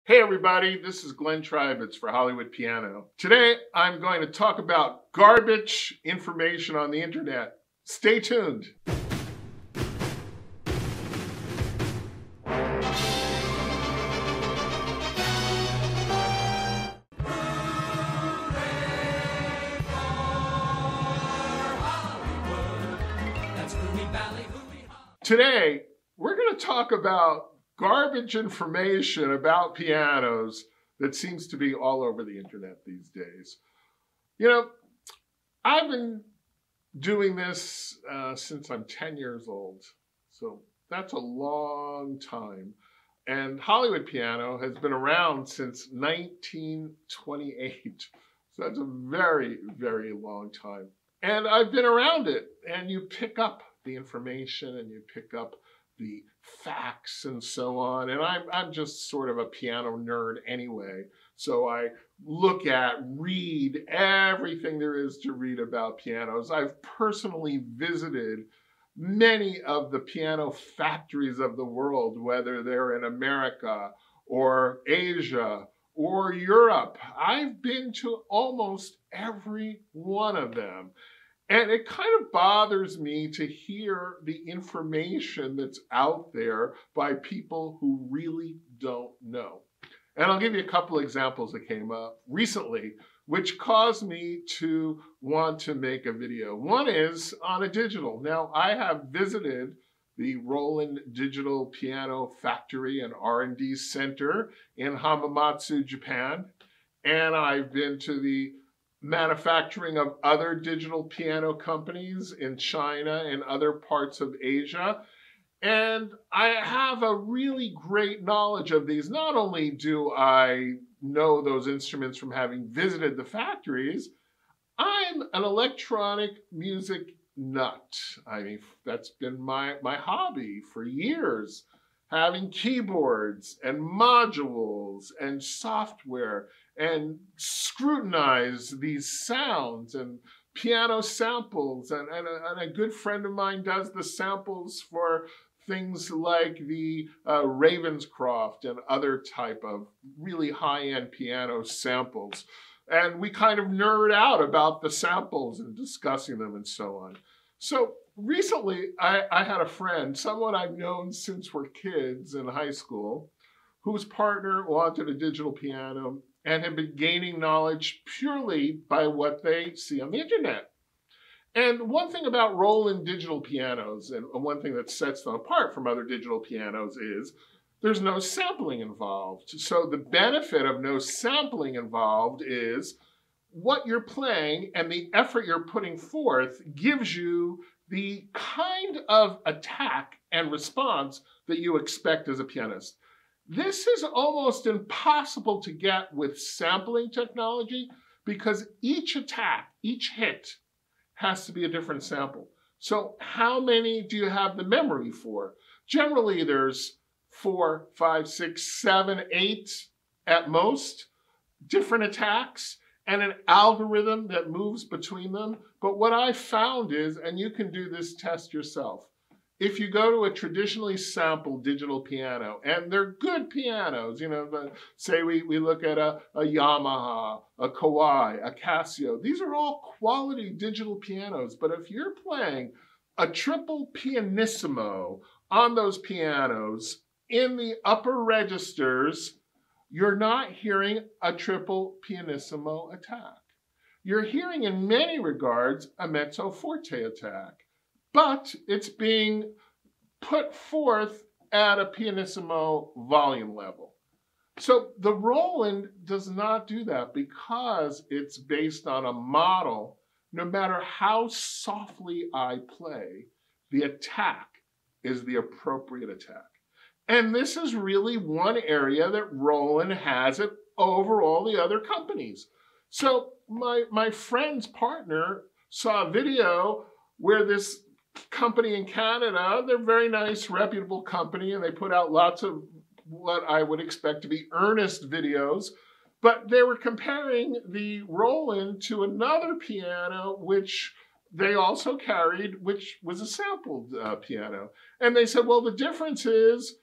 Hey everybody, this is Glenn Tribitz for Hollywood Piano. Today I'm going to talk about garbage information on the internet. Stay tuned. Today we're going to talk about garbage information about pianos that seems to be all over the internet these days. You know, I've been doing this since I'm 10 years old, so that's a long time. And Hollywood Piano has been around since 1928, so that's a very, very long time. And I've been around it, and you pick up the information and you pick up the facts and so on. And I'm just sort of a piano nerd anyway. So I read everything there is to read about pianos. I've personally visited many of the piano factories of the world, whether they're in America or Asia or Europe. I've been to almost every one of them. And it kind of bothers me to hear the information that's out there by people who really don't know. And I'll give you a couple examples that came up recently, which caused me to want to make a video. One is on a digital. Now, I have visited the Roland Digital Piano Factory and R&D Center in Hamamatsu, Japan. And I've been to the manufacturing of other digital piano companies in China and other parts of Asia. And I have a really great knowledge of these. Not only do I know those instruments from having visited the factories, I'm an electronic music nut. I mean, that's been my hobby for years. Having keyboards and modules and software and scrutinize these sounds and piano samples. And a good friend of mine does the samples for things like the Ravenscroft and other type of really high-end piano samples. And we kind of nerd out about the samples and discussing them and so on. So recently, I had a friend, someone I've known since we're kids in high school, whose partner wanted a digital piano and had been gaining knowledge purely by what they see on the internet. And one thing about Roland digital pianos, and one thing that sets them apart from other digital pianos, is there's no sampling involved. So the benefit of no sampling involved is what you're playing and the effort you're putting forth gives you the kind of attack and response that you expect as a pianist. This is almost impossible to get with sampling technology because each attack, each hit, has to be a different sample. So how many do you have the memory for? Generally, there's 4, 5, 6, 7, 8 at most different attacks and an algorithm that moves between them. But what I found is, and you can do this test yourself, if you go to a traditionally sampled digital piano, and they're good pianos, you know, say we look at a Yamaha, a Kawai, a Casio, these are all quality digital pianos. But if you're playing a triple pianissimo on those pianos in the upper registers, you're not hearing a triple pianissimo attack. You're hearing, in many regards, a mezzo forte attack, but it's being put forth at a pianissimo volume level. So the Roland does not do that because it's based on a model. No matter how softly I play, the attack is the appropriate attack. And this is really one area that Roland has it over all the other companies. So my friend's partner saw a video where this company in Canada, they're a very nice, reputable company, and they put out lots of what I would expect to be earnest videos, but they were comparing the Roland to another piano, which they also carried, which was a sampled piano. And they said, well, the difference is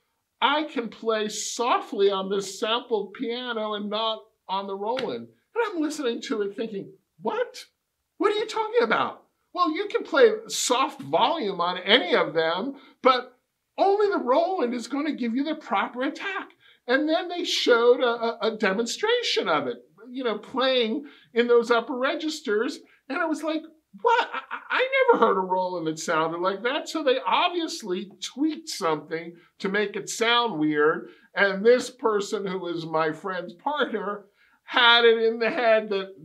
I can play softly on this sampled piano and not on the Roland. And I'm listening to it thinking, what? What are you talking about? Well, you can play soft volume on any of them, but only the Roland is going to give you the proper attack. And then they showed a demonstration of it, you know, playing in those upper registers. And I was like, what? I never heard a Roland that sounded like that. So they obviously tweaked something to make it sound weird. And this person, who was my friend's partner, had it in the head that,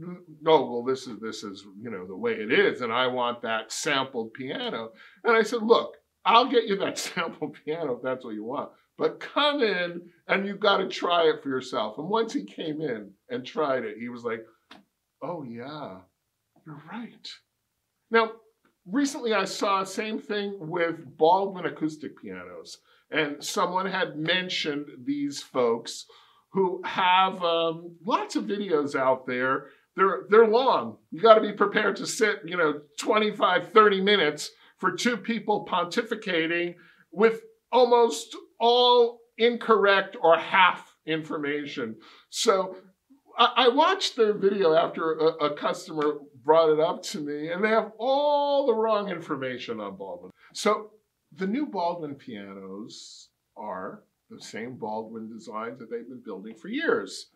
oh, well, this is, you know, the way it is. And I want that sampled piano. And I said, look, I'll get you that sampled piano if that's what you want. But come in and you've got to try it for yourself. And once he came in and tried it, he was like, oh, yeah, you're right. Now, recently I saw the same thing with Baldwin acoustic pianos. And someone had mentioned these folks who have lots of videos out there. They're long. You got to be prepared to sit, 25, 30 minutes for two people pontificating with almost all incorrect or half information. So I watched their video after a customer brought it up to me, and they have all the wrong information on Baldwin. So the new Baldwin pianos are the same Baldwin designs that they've been building for years.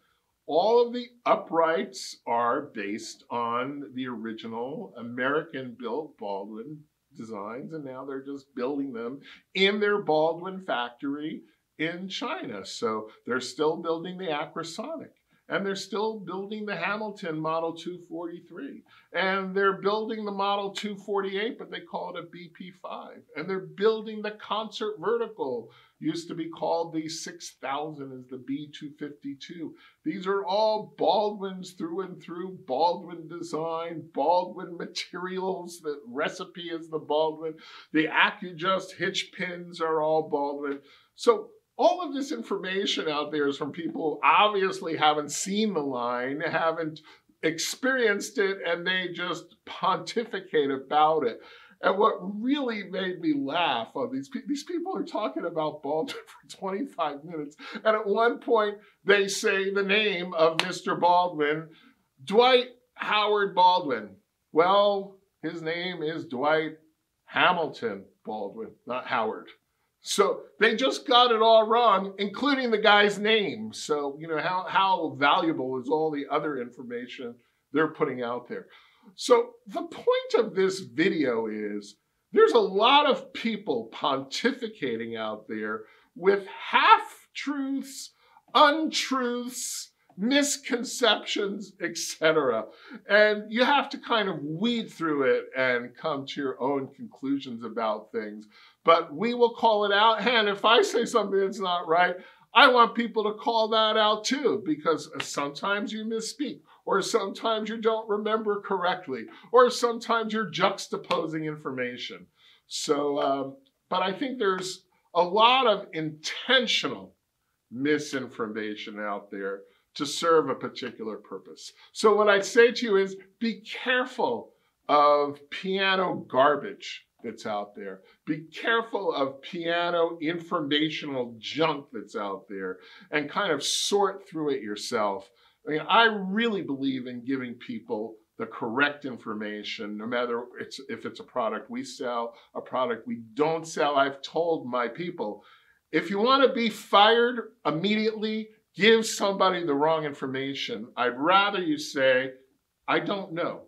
All of the uprights are based on the original American-built Baldwin designs, and now they're just building them in their Baldwin factory in China. So they're still building the Acrosonic, and they're still building the Hamilton Model 243, and they're building the Model 248, but they call it a BP5, and they're building the Concert Vertical, used to be called the 6000, is the B252. These are all Baldwins through and through, Baldwin design, Baldwin materials, the recipe is the Baldwin, the AccuJust hitch pins are all Baldwin. So all of this information out there is from people who obviously haven't seen the line, haven't experienced it, and they just pontificate about it. And what really made me laugh, these people are talking about Baldwin for 25 minutes. And at one point, they say the name of Mr. Baldwin, Dwight Howard Baldwin. Well, his name is Dwight Hamilton Baldwin, not Howard. So they just got it all wrong, including the guy's name. So, how valuable is all the other information they're putting out there? So the point of this video is there's a lot of people pontificating out there with half-truths, untruths, misconceptions, etc. And you have to kind of weed through it and come to your own conclusions about things. But we will call it out. And if I say something that's not right, I want people to call that out too, because sometimes you misspeak, or sometimes you don't remember correctly, or sometimes you're juxtaposing information. So, but I think there's a lot of intentional misinformation out there to serve a particular purpose. So what I'd say to you is be careful of piano garbage that's out there. Be careful of piano informational junk that's out there and kind of sort through it yourself. I mean, I really believe in giving people the correct information, no matter if it's a product we sell, a product we don't sell. I've told my people, if you want to be fired immediately, give somebody the wrong information. I'd rather you say, I don't know,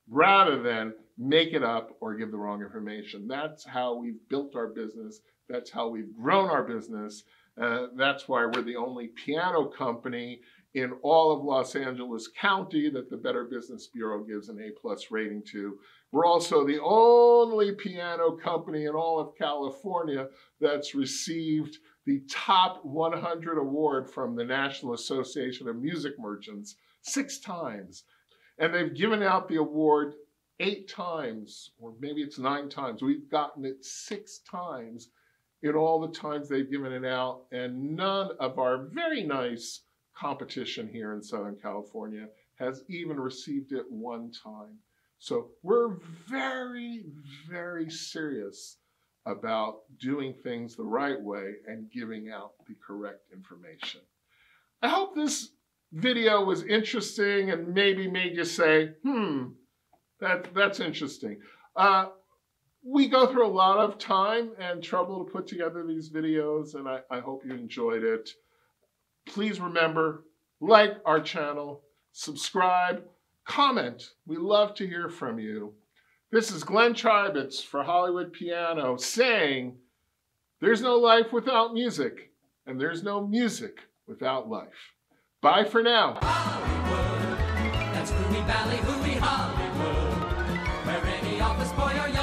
rather than make it up or give the wrong information. That's how we've built our business. That's how we've grown our business. That's why we're the only piano company in all of Los Angeles County that the Better Business Bureau gives an A+ rating to. We're also the only piano company in all of California that's received the top 100 award from the National Association of Music Merchants 6 times. And they've given out the award 8 times, or maybe it's 9 times. We've gotten it 6 times in all the times they've given it out, and none of our very nice competition here in Southern California has even received it 1 time. So we're very, very serious about doing things the right way and giving out the correct information. I hope this video was interesting and maybe made you say, that's interesting. We go through a lot of time and trouble to put together these videos, and I hope you enjoyed it. Please remember, like our channel, subscribe, comment. We love to hear from you. This is Glenn Tribitz for Hollywood Piano saying, there's no life without music, and there's no music without life. Bye for now. Hollywood, that's Hooey Valley, Hooey Hollywood, where any office boy or young